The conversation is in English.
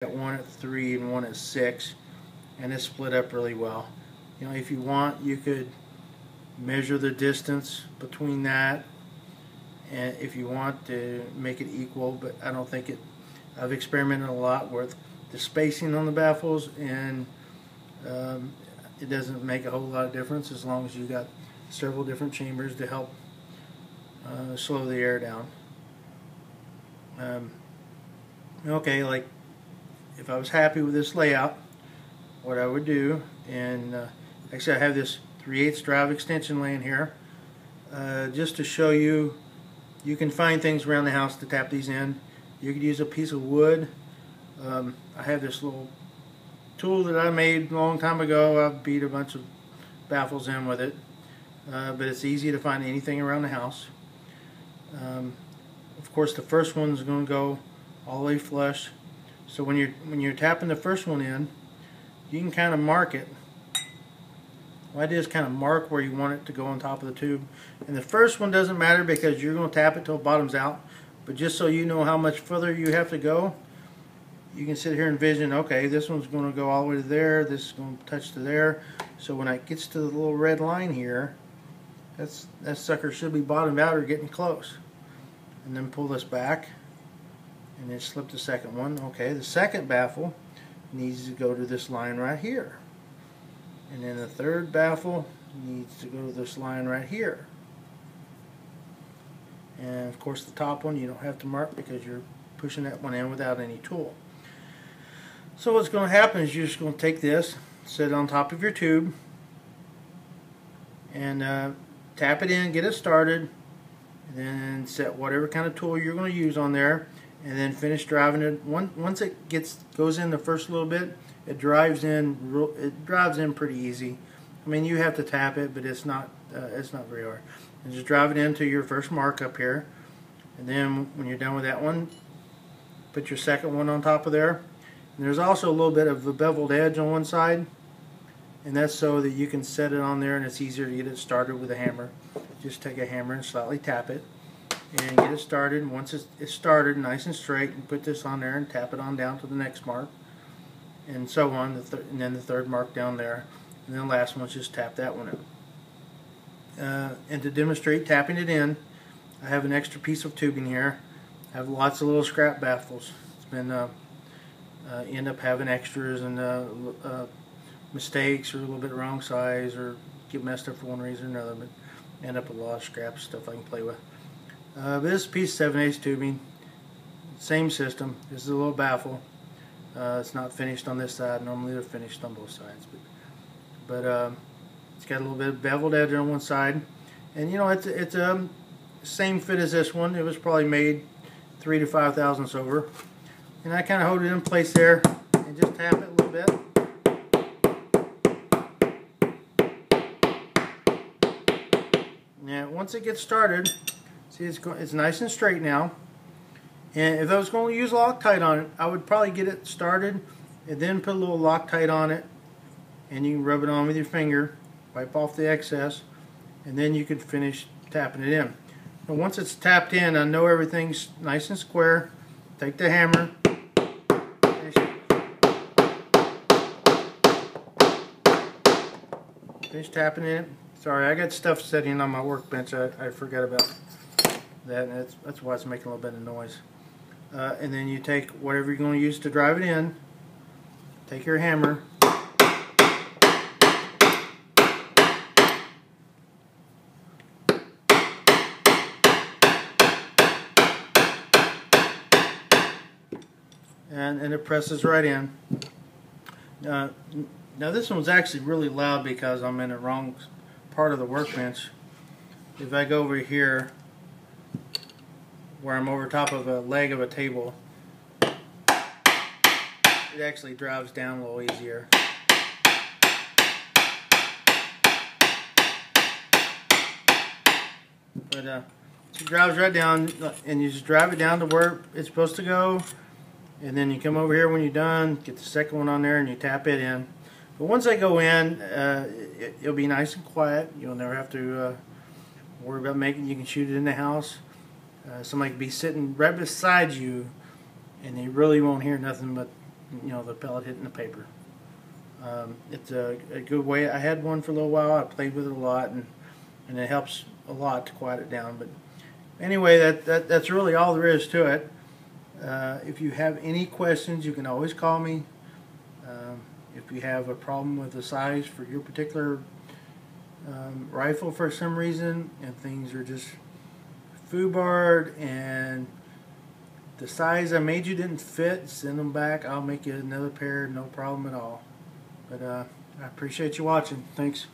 got one at 3 and one at 6, and it's split up really well. You know, if you want, you could measure the distance between that, and if you want to make it equal, but I don't think it. I've experimented a lot with the spacing on the baffles, and it doesn't make a whole lot of difference as long as you got several different chambers to help slow the air down. Okay, like if I was happy with this layout, what I would do, and actually I have this 3/8 drive extension laying here, just to show you, you can find things around the house to tap these in. You could use a piece of wood. I have this little tool that I made a long time ago. I've beat a bunch of baffles in with it, but it's easy to find anything around the house. Of course, the first one's going to go all the way flush. So when you're tapping the first one in, you can kind of mark it. What I did is kind of mark where you want it to go on top of the tube. And the first one doesn't matter because you're going to tap it till it bottoms out. But just so you know how much further you have to go, you can sit here and envision, okay, this one's going to go all the way to there, this is going to touch to there. So when it gets to the little red line here, that sucker should be bottomed out or getting close. And then pull this back, and then slip the second one. Okay, the second baffle needs to go to this line right here. And then the third baffle needs to go to this line right here. And of course the top one you don't have to mark because you're pushing that one in without any tool. So what's going to happen is you're just going to take this, set it on top of your tube, and tap it in, get it started, and then set whatever kind of tool you're going to use on there, and then finish driving it. Once it goes in the first little bit, it drives in pretty easy. I mean, you have to tap it, but it's not very hard. And just drive it into your first mark up here, and then when you're done with that one, put your second one on top of there. And there's also a little bit of a beveled edge on one side, and that's so that you can set it on there and it's easier to get it started with a hammer. Just take a hammer and slightly tap it and get it started. And once it's started nice and straight, and put this on there and tap it on down to the next mark, and so on, and then the third mark down there, and then the last one, just tap that one in. And to demonstrate tapping it in, I have an extra piece of tubing here. I have lots of little scrap baffles. It's been end up having extras and mistakes, or a little bit wrong size, or get messed up for one reason or another, but end up with a lot of scrap stuff I can play with. But this piece 7/8 tubing, same system. This is a little baffle. It's not finished on this side. Normally they're finished on both sides, but it's got a little bit of beveled edge on one side, and you know it's same fit as this one. It was probably made 3 to 5 thousandths over, and I kind of hold it in place there and just tap it a little bit. Now once it gets started, see it's nice and straight now. And if I was going to use Loctite on it, I would probably get it started and then put a little Loctite on it, and you can rub it on with your finger, wipe off the excess, and then you can finish tapping it in. And once it's tapped in, I know everything's nice and square. Take the hammer, finish tapping it. Sorry, I got stuff sitting on my workbench. I forgot about that, and that's why it's making a little bit of noise. And then you take whatever you're going to use to drive it in, take your hammer, and it presses right in. Now this one's actually really loud because I'm in the wrong part of the workbench. If I go over here where I'm over top of a leg of a table, it actually drives down a little easier. But it drives right down, and you just drive it down to where it's supposed to go, and then you come over here when you're done, get the second one on there, and you tap it in. But once they go in, it'll be nice and quiet. You'll never have to worry about making. You can shoot it in the house. Somebody could be sitting right beside you, and they really won't hear nothing but the pellet hitting the paper. It's a good way. I had one for a little while. I played with it a lot, and it helps a lot to quiet it down. But anyway, that's really all there is to it. If you have any questions, you can always call me. If you have a problem with the size for your particular rifle for some reason, and things are just foobarred and the size I made you didn't fit, send them back. I'll make you another pair, no problem at all. But I appreciate you watching. Thanks.